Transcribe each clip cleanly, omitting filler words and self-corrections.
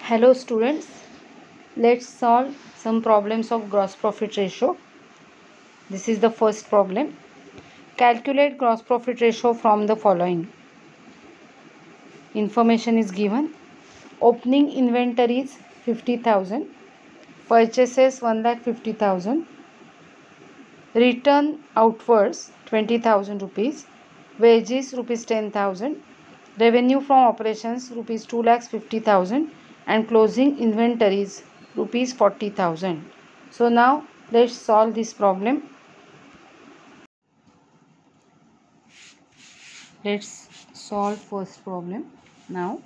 Hello students, let's solve some problems of gross profit ratio. This is the first problem. Calculate gross profit ratio from the following. Information is given. Opening inventories 50,000, purchases 1,50,000, return outwards 20,000 rupees, wages rupees 10,000, revenue from operations rupees 2,50,000 and closing inventories rupees 40,000. So now let's solve this problem. Let's solve first problem now.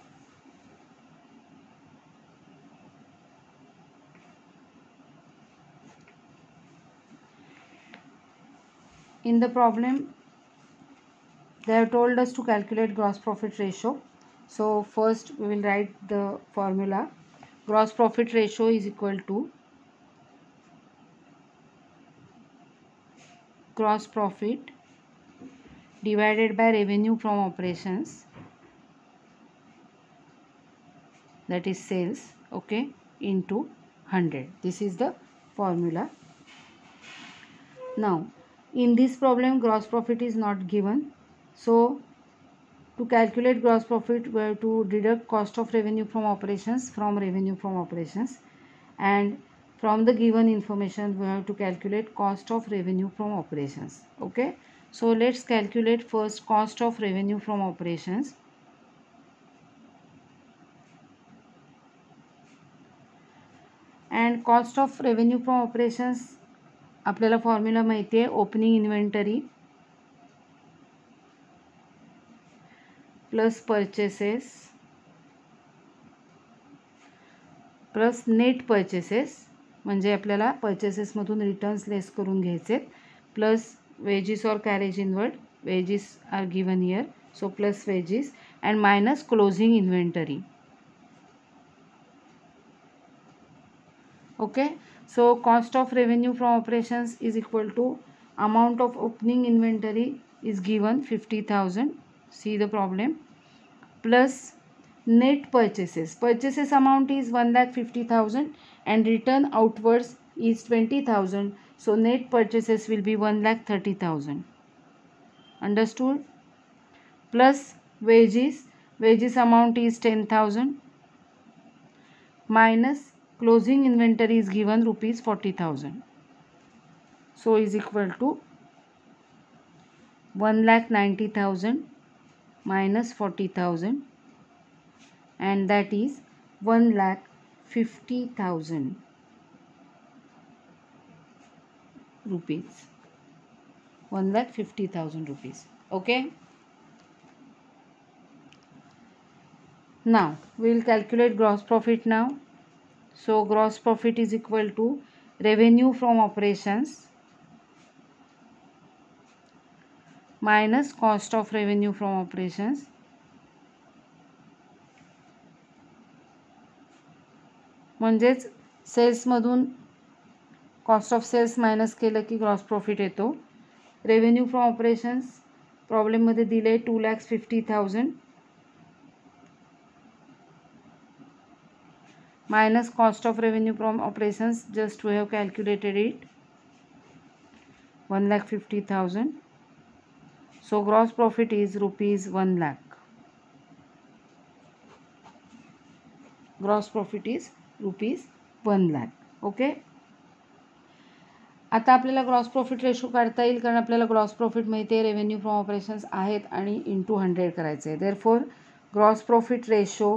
In the problem, they have told us to calculate gross profit ratio. So first we will write the formula. Gross profit ratio is equal to gross profit divided by revenue from operations, that is sales, okay, into 100. This is the formula. Now in this problem gross profit is not given, so to calculate gross profit we have to deduct cost of revenue from operations from revenue from operations, and from the given information we have to calculate cost of revenue from operations. Okay, so let's calculate first cost of revenue from operations. And cost of revenue from operations आपल्याला formula माहिती आहे. Opening inventory plus purchases plus net purchases, म्हणजे आपल्याला परचेसेसमधून returns less करून घ्यायचे, plus wages और carriage inward, wages are given here, so plus wages and minus closing inventory. Okay, so cost of revenue from operations is equal to amount of opening inventory is given 50,000, see the problem, plus net purchases amount is 1,50,000 and return outwards is 20,000, so net purchases will be 1,30,000. Understood? Plus wages amount is 10,000 minus closing inventory is given rupees 40,000, so is equal to 1,90,000 minus 40,000, and that is 1,50,000 rupees. 1,50,000 rupees. Okay. Now we will calculate gross profit now. So gross profit is equal to revenue from operations minus cost of revenue from operations म्हणजेच सेल्समधून cost of sales minus केलं की gross profit येतो. Revenue from operations प्रॉब्लेममध्ये दिले 2,50,000 minus cost of revenue from operations, just we have calculated it, 1,50,000, so gross profit is rupees 1 lakh. Gross profit is rupees 1 lakh. Okay, आता आपल्याला gross profit ratio काढता येईल कारण आपल्याला gross profit माहिती आहे, revenue from operations आहेत आणि इंटू 100 करायचं आहे. Therefore gross profit ratio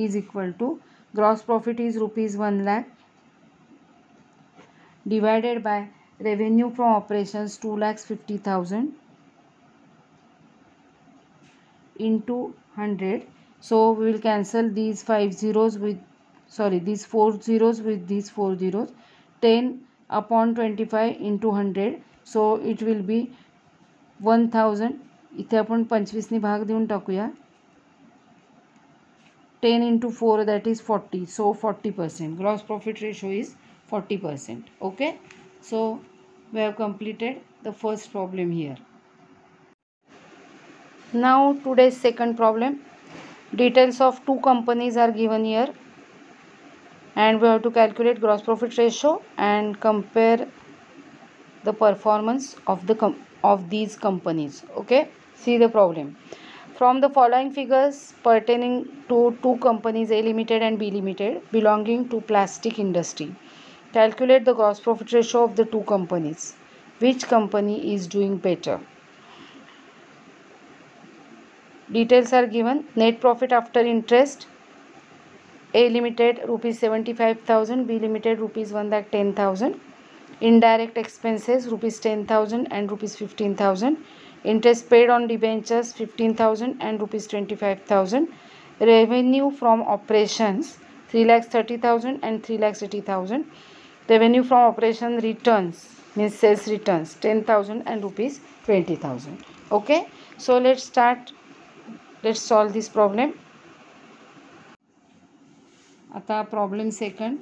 is equal to gross profit is rupees 1 lakh divided by revenue from operations 2,50,000 into 100. So we will cancel these 5 zeros with, sorry, these 4 zeros with these 4 zeros. 10 upon 25 into 100, so it will be 1,000. इथे आपण 25 ने भाग देऊन टाकूया. 10 into 4, that is 40, so 40%. Gross profit ratio is 40%. Okay, so we have completed the first problem here. Now today's second problem. Details of two companies are given here, and we have to calculate gross profit ratio and compare the performance of these companies. Okay, see the problem. From the following figures pertaining to two companies, A Limited and B Limited, belonging to plastic industry, calculate the gross profit ratio of the two companies. Which company is doing better? Details are given. Net profit after interest, A Limited rupees 75,000, B Limited rupees 1,10,000. Indirect expenses rupees 10,000 and rupees 15,000. Interest paid on debentures 15,000 and rupees 25,000. Revenue from operations 3,30,000 and 3,80,000. Revenue from operation returns means sales returns 10,000 and rupees 20,000. Okay, so let's solve this problem. आता problem second,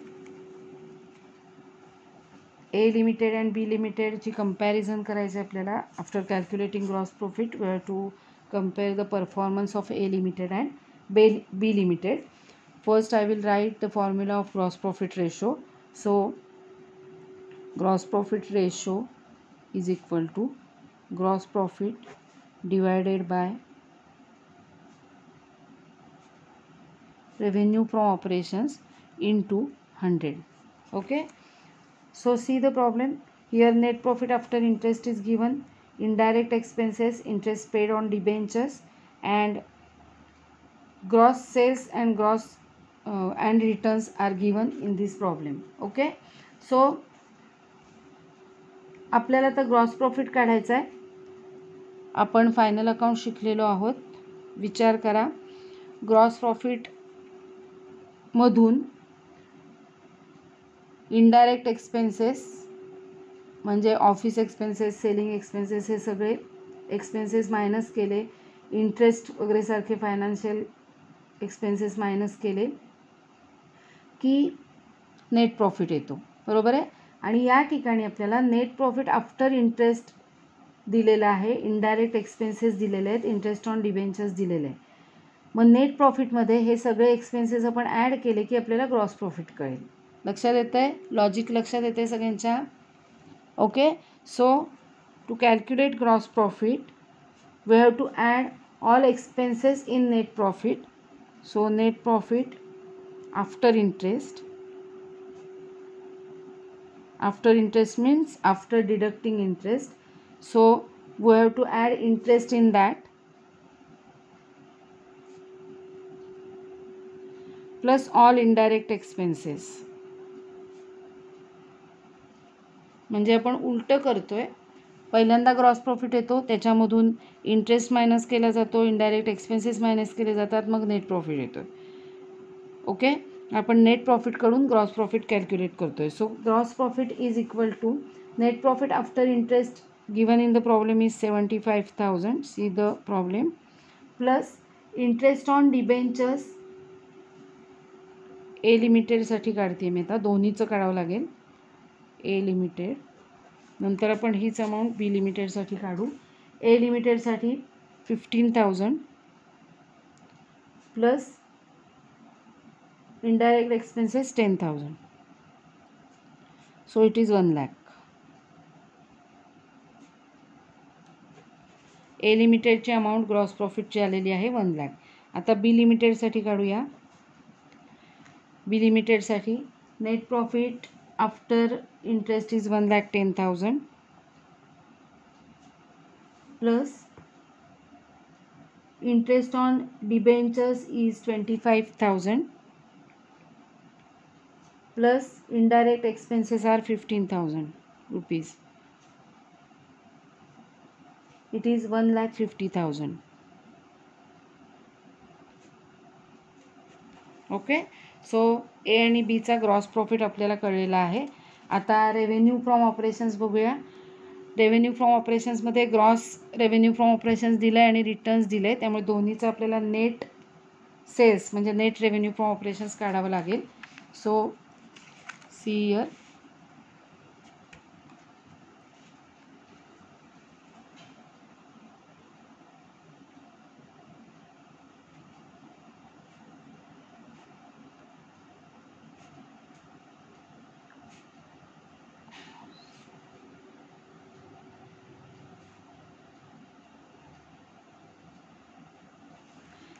A Limited and B Limited ची comparison करायचं आपल्याला. After calculating gross profit we have to compare the performance of A Limited and B Limited. First I will write the formula of gross profit ratio. So gross profit ratio is equal to gross profit divided by revenue from operations into 100. Okay, so see the problem. Here net profit after interest is given, indirect expenses, interest paid on debentures, and gross sales and gross and returns are given in this problem. Okay, so आपल्याला तर gross profit काढायचा आहे. आपण final account शिकलेलो आहोत. विचार करा, gross profit मधून इनडायरेक्ट एक्सपेन्सेस म्हणजे ऑफिस एक्सपेन्सेस, सेलिंग एक्सपेन्सेस, हे सगळे एक्सपेन्सेस मायनस केले, इंटरेस्ट वगैरे सारखे फायनान्शियल एक्सपेन्सेस मायनस केले की नेट प्रॉफिट येतो. बरोबर आहे. आणि या ठिकाणी आपल्याला नेट प्रॉफिट आफ्टर इंटरेस्ट दिलेलं आहे, इनडायरेक्ट एक्सपेन्सेस दिलेले आहेत, इंटरेस्ट ऑन डिबेंचर्स दिलेले आहे. मग नेट प्रॉफिटमध्ये हे सगळे एक्सपेन्सेस आपण ॲड केले की आपल्याला ग्रॉस प्रॉफिट कळेल. लक्षात येतं आहे? लॉजिक लक्षात येते आहे सगळ्यांच्या? Okay, so to calculate gross profit we have to add all expenses in net profit. So net profit after interest, after interest means after deducting interest, so we have to add interest in that, plus all indirect expenses. म्हणजे आपण उलटं करतोय. पहिल्यांदा gross profit येतो, त्याच्यामधून interest minus केला जातो, indirect expenses minus केले जातात, मग नेट प्रॉफिट येतो. ओके, आपण नेट प्रॉफिटकडून ग्रॉस प्रॉफिट कॅल्क्युलेट करतोय. So gross profit is equal to net profit after interest given in the problem is 75,000. See the problem. Plus interest on debentures A लिमिटेडसाठी काढते मी आता, दोन्हीचं काढावं लागेल. ए लिमिटेड, नंतर आपण हीच अमाऊंट बी लिमिटेडसाठी काढू. ए लिमिटेडसाठी 15,000 plus indirect expenses 10,000. So it is 1 lakh. A लिमिटेडची अमाऊंट ग्रॉस प्रॉफिटची आलेली आहे 1 lakh. आता बी लिमिटेडसाठी काढूया. बी लिमिटेडसाठी net profit after interest is 1,10,000 plus interest on debentures is 25,000 plus indirect expenses are 15,000 rupees. It is 1,50,000. Okay, so A आणि बीचा ग्रॉस प्रॉफिट आपल्याला कळलेला आहे. आता रेव्हेन्यू फ्रॉम ऑपरेशन्स बघूया. रेव्हेन्यू फ्रॉम ऑपरेशन्समध्ये ग्रॉस रेव्हेन्यू फ्रॉम ऑपरेशन्स दिलं आहे आणि रिटर्न्स दिले आहे, त्यामुळे दोन्हीचं आपल्याला नेट सेल्स म्हणजे नेट रेव्हेन्यू फ्रॉम ऑपरेशन्स काढावं लागेल. सो see here,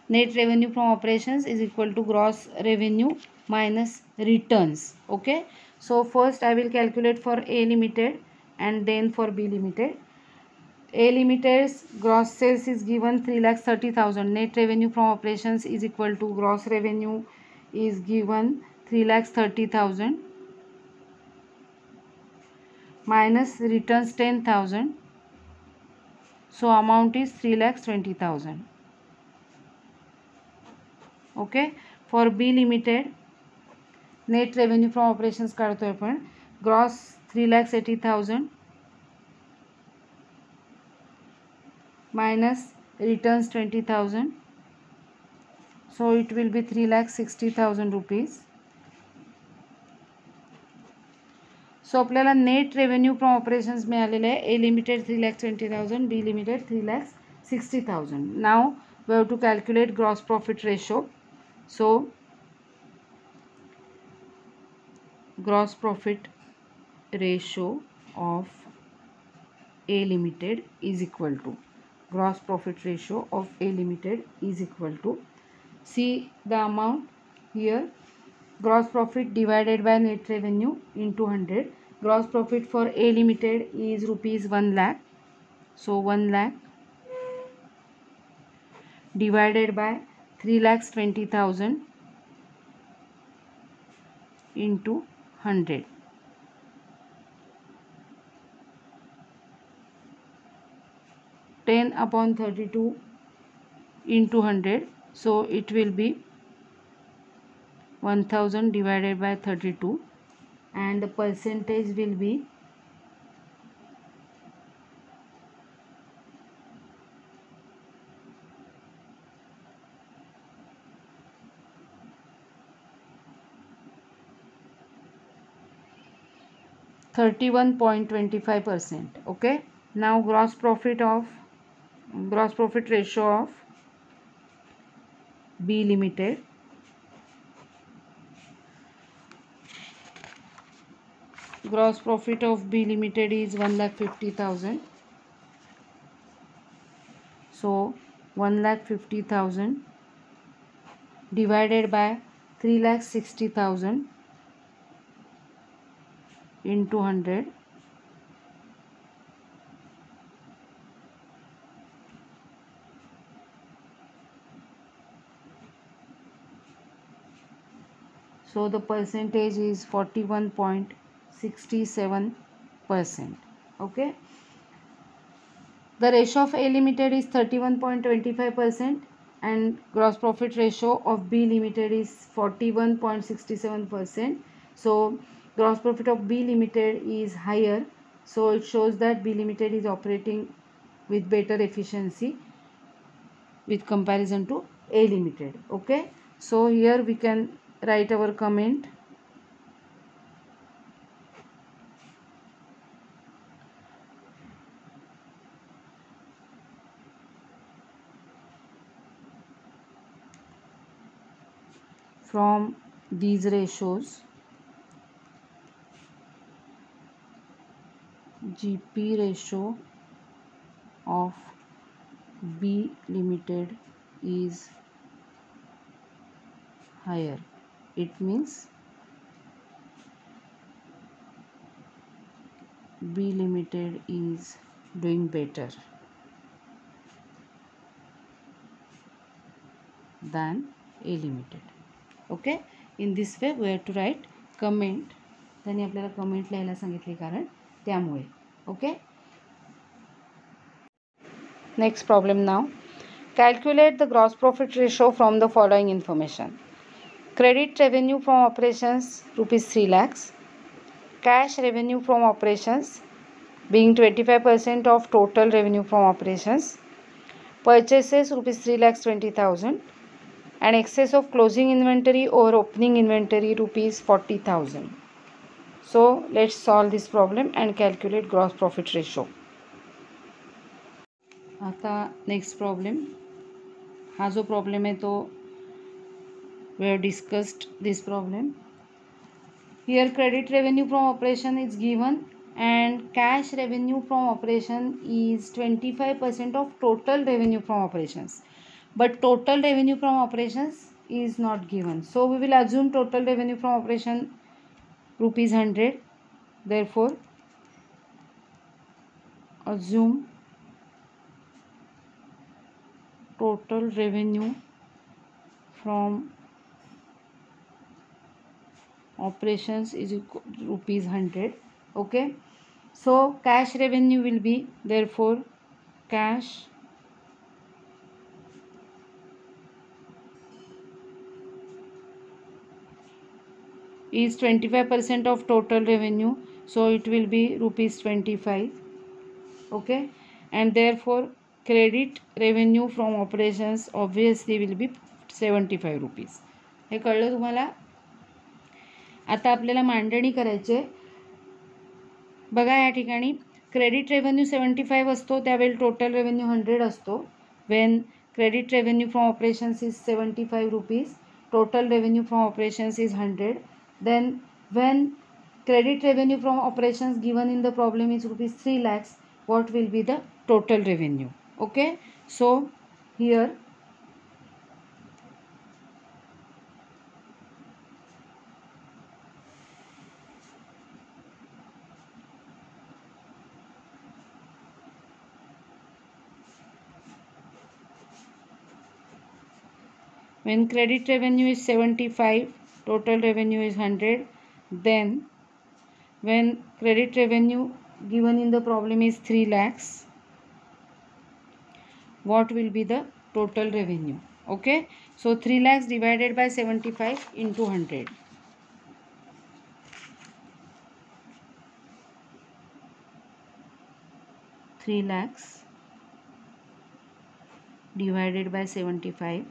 net revenue from operations is equal to gross revenue minus returns. Okay, so first I will calculate for A Limited and then for B Limited. A Limited's gross sales is given 3,30,000. Net revenue from operations is equal to gross revenue is given 3,30,000 minus returns 10,000. So amount is 3,20,000. Okay, for B Limited net revenue from operations काढतोय आपण. Gross 3,80,000 minus returns 20,000. So it will be 3,60,000 rupees. सो आपल्याला net revenue from operations मिळालेले आहे. A limited 3,20,000, B limited 3,60,000. Now we have to calculate gross profit ratio. So gross profit ratio of A limited is equal to gross profit ratio of A Limited is equal to, see the amount here, gross profit divided by net revenue into 100. Gross profit for A Limited is rupees 1 lakh. So 1 lakh divided by 3,20,000 into 100. 10 upon 32 into 100. So it will be 1,000 divided by 32 and the percentage will be 31.25%. Okay, now gross profit ratio of B Limited. Gross profit of B Limited is 1,50,000. So 1,50,000 divided by 3,60,000 into 100. So the percentage is 41.67%. Okay, the ratio of A Limited is 31.25% and gross profit ratio of B Limited is 41.67%. So gross profit of B Limited is higher, so it shows that B Limited is operating with better efficiency with comparison to A Limited. Okay, so here we can write our comment. From these ratios, GP ratio of B Limited is higher. It means B Limited is doing better than A Limited. Okay, in this way we have to write comment. त्यांनी आपल्याला comment लिहायला सांगितले कारण त्यामुळे. Okay, next problem now. Calculate the gross profit ratio from the following information. Credit revenue from operations rupees 3 lakhs. Cash revenue from operations being 25% of total revenue from operations. Purchases rupees 3,20,000 and excess of closing inventory over opening inventory rupees 40,000. So let's solve this problem and calculate gross profit ratio. आता next problem. हा जो problem है तो we have discussed this problem. Here credit revenue from operation is given and cash revenue from operation is 25% of total revenue from operations. but total revenue from operations is not given. So we will assume total revenue from operation rupees 100. Therefore assume total revenue from operations is equal to rupees 100. Okay, so cash revenue will be, therefore cash is 25% of total revenue, so it will be rupees 25. Okay, and therefore credit revenue from operations obviously will be 75 rupees. हे कळलं तुम्हाला? आता आपल्याला मांडणी करायची आहे. बघा या ठिकाणी क्रेडिट रेव्हेन्यू 75 असतो, त्यावेळी टोटल रेव्हेन्यू 100 असतो. When credit revenue from operations is 75 rupees, total revenue from operations is 100. Then when credit revenue from operations given in the problem is rupees 3 lakhs, what will be the total revenue? Okay, so here when credit revenue is 75, total revenue is 100. Then when credit revenue given in the problem is 3 lakhs, what will be the total revenue? Okay, so 3 lakhs divided by 75 into 100. 3 lakhs divided by 75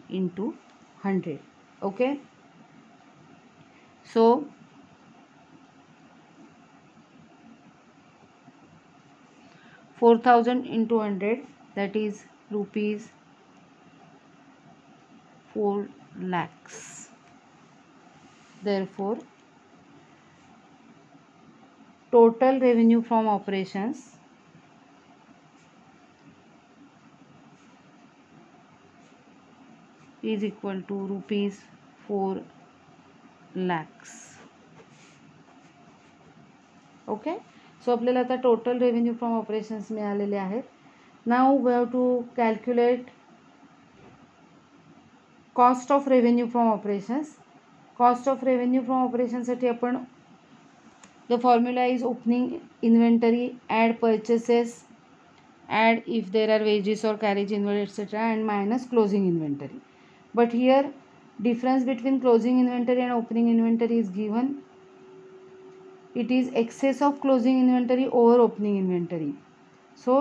into 100. Okay, so 4,000 into 100, that is rupees 4 lakhs. Therefore total revenue from operations is equal to rupees 4 lakhs. Okay, so आपल्याला आता total revenue from operations मिळालेले आहेत. Now we have to calculate cost of revenue from operations. Cost of revenue from ऑपरेशनसाठी आपण the formula is opening inventory, add purchases, add if there are wages or carriage inventory etc. and minus closing inventory. But here difference between closing inventory and opening inventory is given. It is excess of closing inventory over opening inventory, so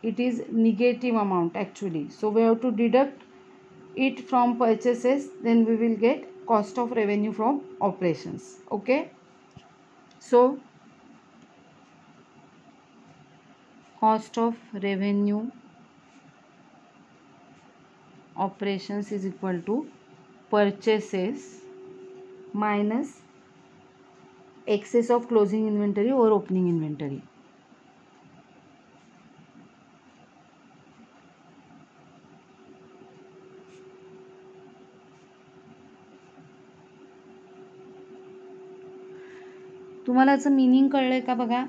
it is negative amount actually. So we have to deduct it from purchases, then we will get cost of revenue from operations. Okay, so cost of revenue operations is equal to purchases minus excess of closing inventory or opening inventory. तुम्हाला याचं meaning कळलं आहे का? बघा,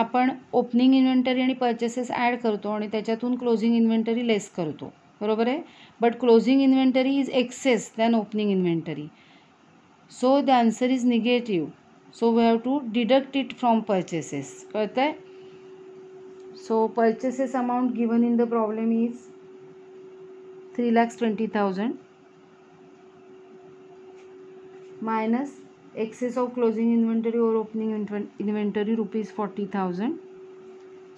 आपण opening inventory आणि purchases add करतो आणि त्याच्यातून क्लोजिंग इन्व्हेंटरी लेस करतो, बरोबर आहे. But closing inventory is excess than opening inventory, so the answer is negative. So we have to deduct it from purchases. कळतं आहे? So purchases amount given in the problem is 3,20,000 minus excess of closing inventory or opening inventory rupees 40,000.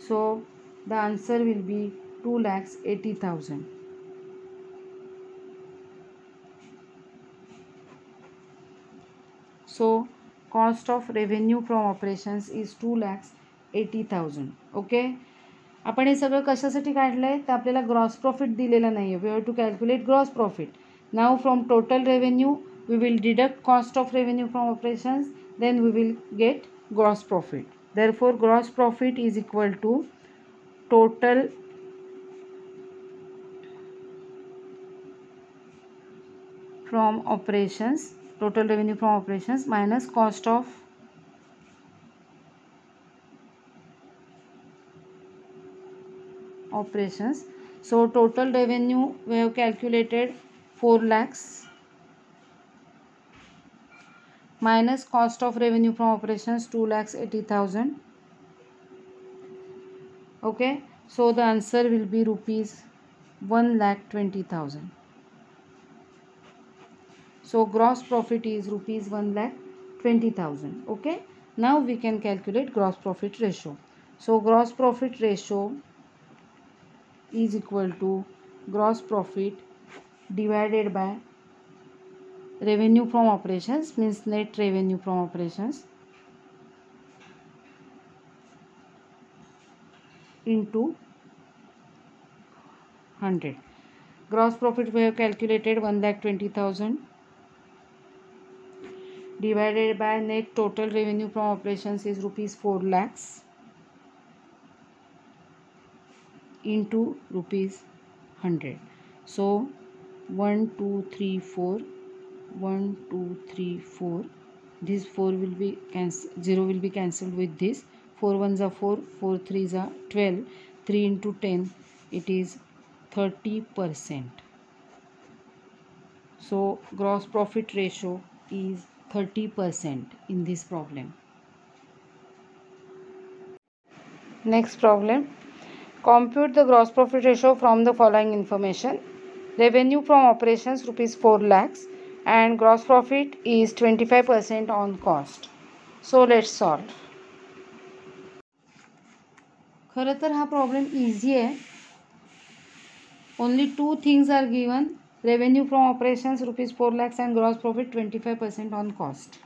So the answer will be 2,80,000. So cost of revenue from operations is 2,80,000. Okay, आपण हे सगळं कशासाठी काढलं आहे तर आपल्याला gross profit दिलेला नाही आहे. We have to calculate gross profit. Now from total revenue we will deduct cost of revenue from operations, then we will get gross profit. Therefore gross profit is equal to total from operations, total revenue from operations minus cost of operations. So total revenue we have calculated 4 lakhs minus cost of revenue from operations 2,80,000. Okay, so the answer will be rupees 1,20,000. So gross profit is rupees 1,20,000. Okay, now we can calculate gross profit ratio. So gross profit ratio is equal to gross profit divided by revenue from operations, means net revenue from operations, into 100. Gross profit we have calculated 1,20,000 divided by net total revenue from operations is rupees 4 lakhs into rupees 100. So 1 2 3 4 1 2 3 4, this 4 will be cancelled, 0 will be cancelled with this. 4 ones are 4, 4 threes are 12, 3 into 10 it is 30%. So gross profit ratio is 30% in this problem. Next problem, compute the gross profit ratio from the following information. Revenue from operations rupees 4 lakhs and gross profit is 25% on cost. So let's solve. खरं तर हा problem easy आहे. Only 2 things are given. Revenue from operations rupees 4 lakhs and gross profit 25% on cost.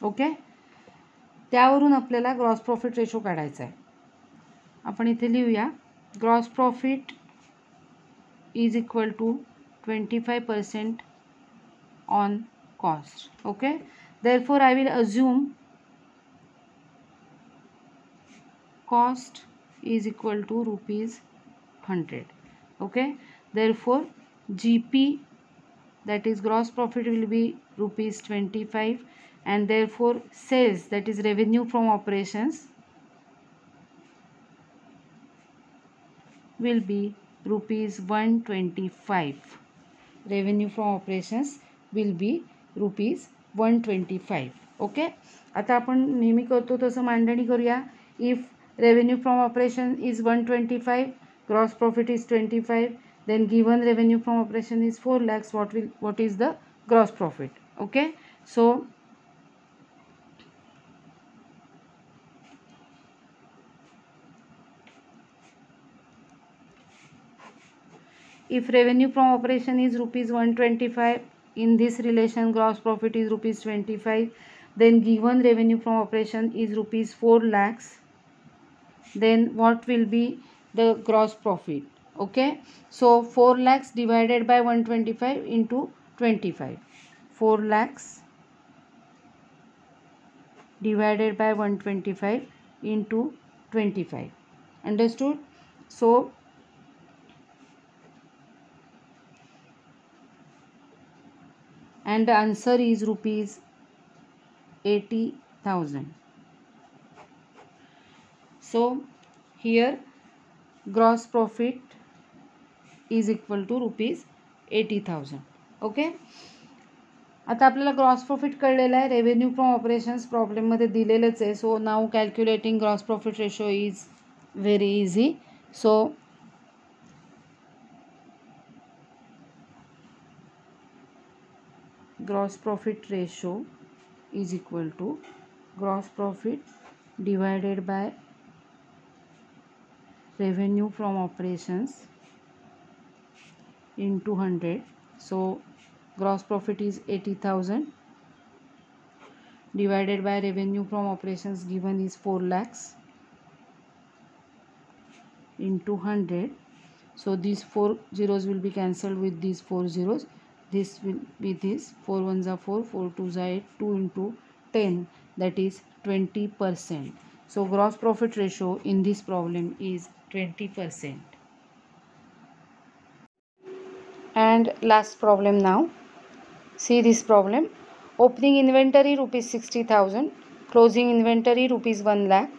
Okay, त्यावरून आपल्याला gross profit ratio काढायचा आहे. आपण इथे लिहूया, gross profit is equal to 25% on cost. Okay, therefore I will assume cost is equal to rupees 100. Okay, therefore GP, that is gross profit, will be rupees 25, and therefore sales, that is revenue from operations, will be rupees 125. Revenue from operations will be rupees 125. Okay, आता आपण नेहमी करतो तसं मांडणी करूया. If revenue from operation is 125, gross profit is 25, then given revenue from operation is 4 lakhs, what is the gross profit? Okay, so if revenue from operation is rupees 125, in this relation gross profit is rupees 25, then given revenue from operation is rupees 4 lakhs, then what will be the gross profit? Okay, so 4 lakhs divided by 125 into 25. 4 lakhs divided by 125 into 25. Understood? So and the answer is rupees 80,000. So here gross profit is equal to rupees 80,000. Okay, आता आपल्याला gross profit कळलेला आहे. Revenue from operations प्रॉब्लेममध्ये दिलेलंच आहे. So now calculating gross profit ratio is very easy. So gross profit ratio is equal to gross profit divided by revenue from operations into 100. So gross profit is 80,000 divided by revenue from operations given is 4 lakhs into 100. So these 4 zeros will be cancelled with these 4 zeros. This will be this. 4 ones are 4, 4 twos are 8, 2 into 10, that is 20%. So gross profit ratio in this problem is 20%. And last problem now. See this problem. Opening inventory rupees 60,000, closing inventory rupees 1 lakh,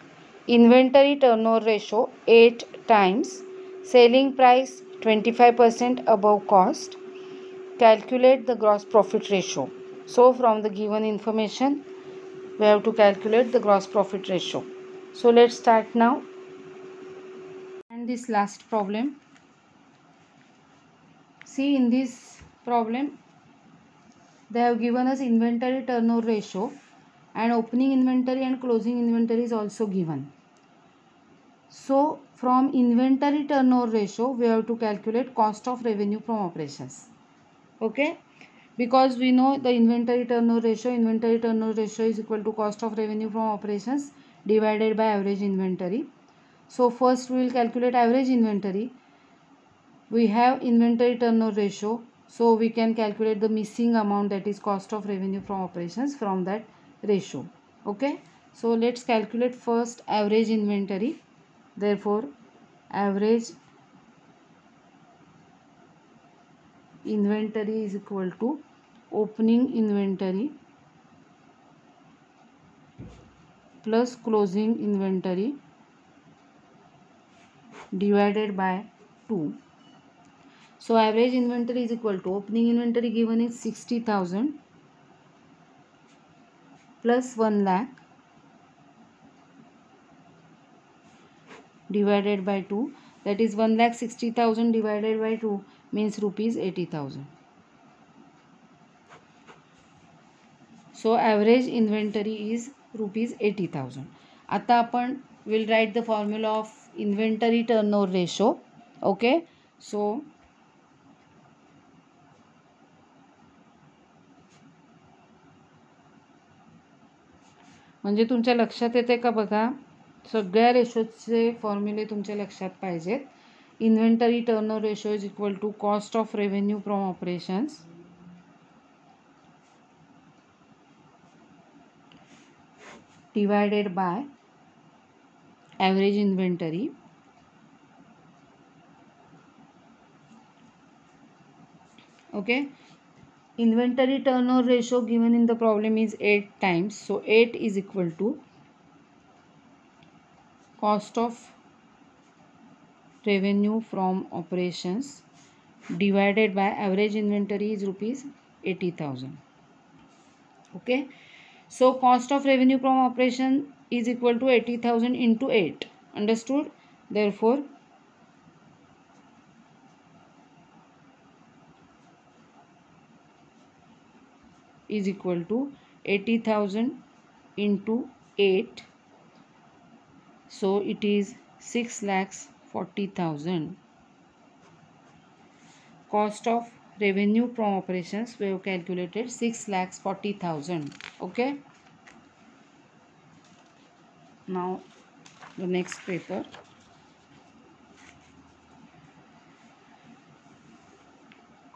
inventory turnover ratio 8 times, selling price 25% above cost. Calculate the gross profit ratio. So from the given information, we have to calculate the gross profit ratio. So let's start now. And this last problem. See, in this problem, they have given us inventory turnover ratio, and opening inventory and closing inventory is also given. So from inventory turnover ratio, we have to calculate cost of revenue from operations. Okay, because we know the inventory turnover ratio is equal to cost of revenue from operations divided by average inventory. So first we will calculate average inventory. We have inventory turnover ratio, so we can calculate the missing amount, that is cost of revenue from operations, from that ratio. Okay, so let's calculate first average inventory. Therefore average inventory is equal to opening inventory plus closing inventory divided by 2. So average inventory is equal to opening inventory given is 60,000 plus 1 lakh divided by 2, that is 1,60,000 divided by 2 means rupees 80,000. So average inventory is rupees 80,000. आता आपण will write the formula of inventory turnover ratio. Okay, so म्हणजे तुमच्या लक्षात येते का बघा, सगळ्या रेशोचे फॉर्म्युले तुमच्या लक्षात पाहिजेत. Inventory turnover ratio is equal to cost of revenue from operations divided by average inventory okay. Inventory turnover ratio given in the problem is 8 times. So 8 is equal to cost of revenue from operations divided by average inventory is rupees 80,000. Okay. So cost of revenue from operation is equal to 80,000 into 8. Understood? Therefore is equal to 80,000 into 8. So it is 6,40,000. Cost of revenue from operations we have calculated 6,40,000. Okay. Now the next paper.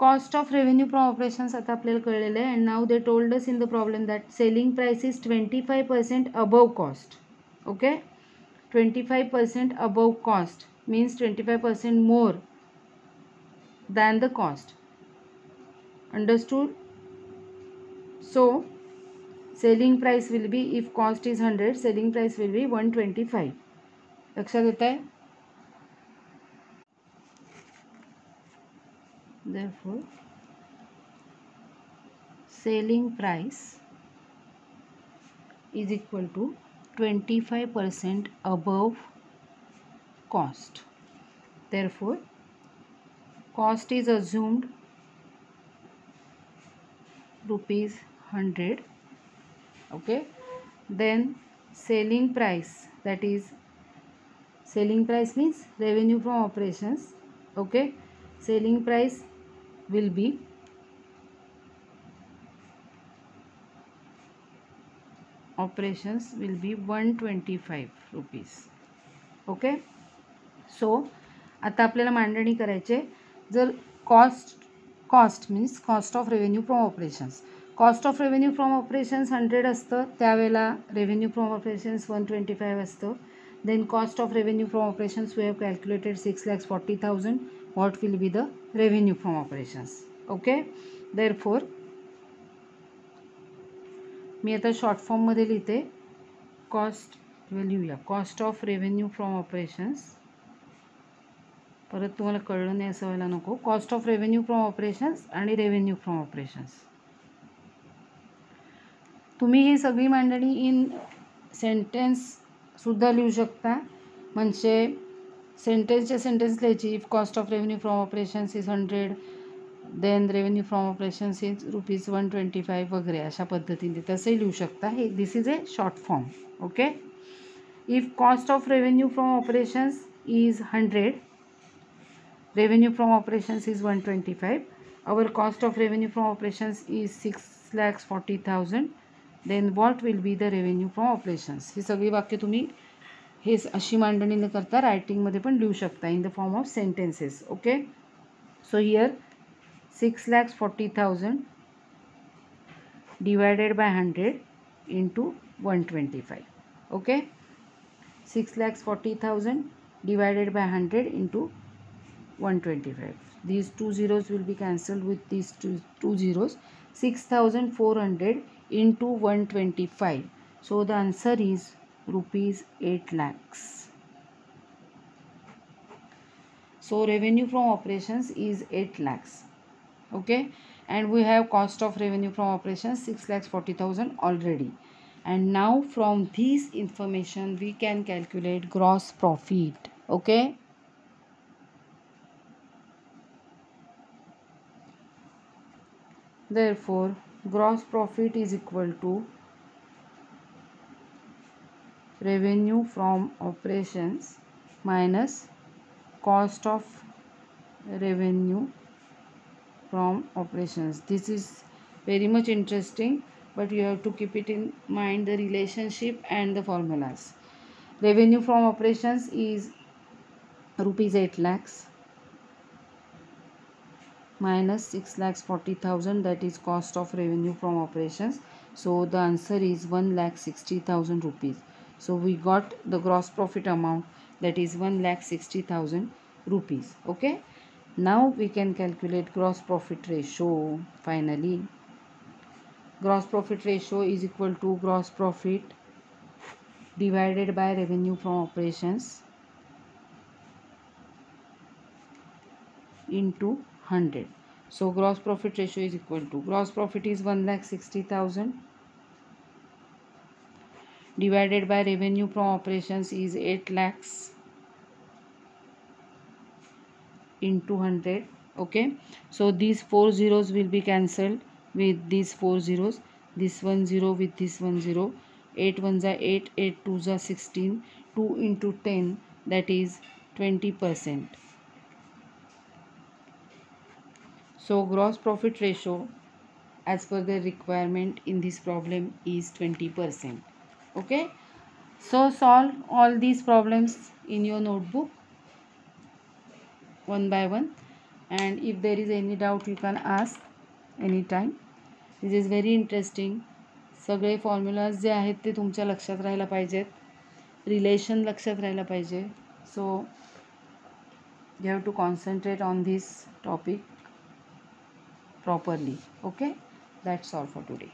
Cost of revenue from operations आता आपल्याला कळलेलं आहे. And now they told us in the problem that selling price is 25% above cost. Okay, 25% above cost means 25% more than the cost. Understood? So selling price will be, if cost is 100, selling price will be 125. लक्षात येत आहे? Therefore selling price is equal to 25% above cost. Therefore cost is assumed rupees 100. Okay, then selling price, that is selling price means revenue from operations. Okay, selling price will be operations will be 125 rupees. Okay, so आता आपल्याला मांडणी करायचे. जर cost means cost of revenue from operations, cost of revenue from operations 100 असतं, त्यावेळेला revenue from operations 125 असतं. Then cost of revenue from operations we have calculated 6,40,000. what will be the revenue from operations? Okay, therefore मी आता short फॉर्ममध्ये लिहिते. Cost लिहूया. Cost of revenue from operations. परत तुम्हाला कळलं नाही असं व्हायला नको. Cost of revenue from operations आणि रेव्हेन्यू फ्रॉम ऑपरेशन्स. तुम्ही ही सगळी मांडणी इन सेंटेन्ससुद्धा लिहू शकता. म्हणजे सेंटेन्स लिहायची. If cost of revenue from operations is 100, then revenue from operations is ₹125 वगैरे अशा पद्धतीने तसंही लिहू शकता. हे this is a short form. Okay. If cost of revenue from operations is 100, revenue from operations is 125, our cost of revenue from operations is 6,40,000, then what will be the revenue from operations. ही सगळी वाक्य तुम्ही हे अशी मांडणी न करता रायटिंगमध्ये पण लिहू शकता in the form of sentences. Okay. So here 6,40,000 divided by 100 into 125. Okay. 6,40,000 divided by 100 into 125. These two zeros will be cancelled with these two zeros. 6,400 into 125. So the answer is rupees 8 lakhs. So revenue from operations is 8 lakhs. Okay. And we have cost of revenue from operations 6,40,000 already. And now from this information we can calculate gross profit. Okay. Therefore, gross profit is equal to revenue from operations minus cost of revenue from operations. This is very much interesting, but you have to keep it in mind, the relationship and the formulas. Revenue from operations is rupees 8 lakhs minus 6,40,000, that is cost of revenue from operations. So the answer is 1,60,000 rupees. So we got the gross profit amount, that is 1,60,000 rupees. Okay. Now we can calculate gross profit ratio. Finally, gross profit ratio is equal to gross profit divided by revenue from operations into 100. So gross profit ratio is equal to, gross profit is 1,60,000 divided by revenue from operations is 8 lakhs into 100. Okay. So these 4 zeros will be cancelled with these 4 zeros. This 1 0 with this 1 0. 8 1s are 8, 8 2s are 16. 2 into 10, that is 20%. So gross profit ratio as per the requirement in this problem is 20%. Okay. So solve all these problems in your notebook one by one, and if there is any doubt you can ask anytime. This is very interesting. सगळे formulas जे आहेत ते तुमच्या लक्षात राहायला पाहिजेत, relation लक्षात राहायला पाहिजे. सो you have to concentrate on this topic properly. Okay. That's all for today.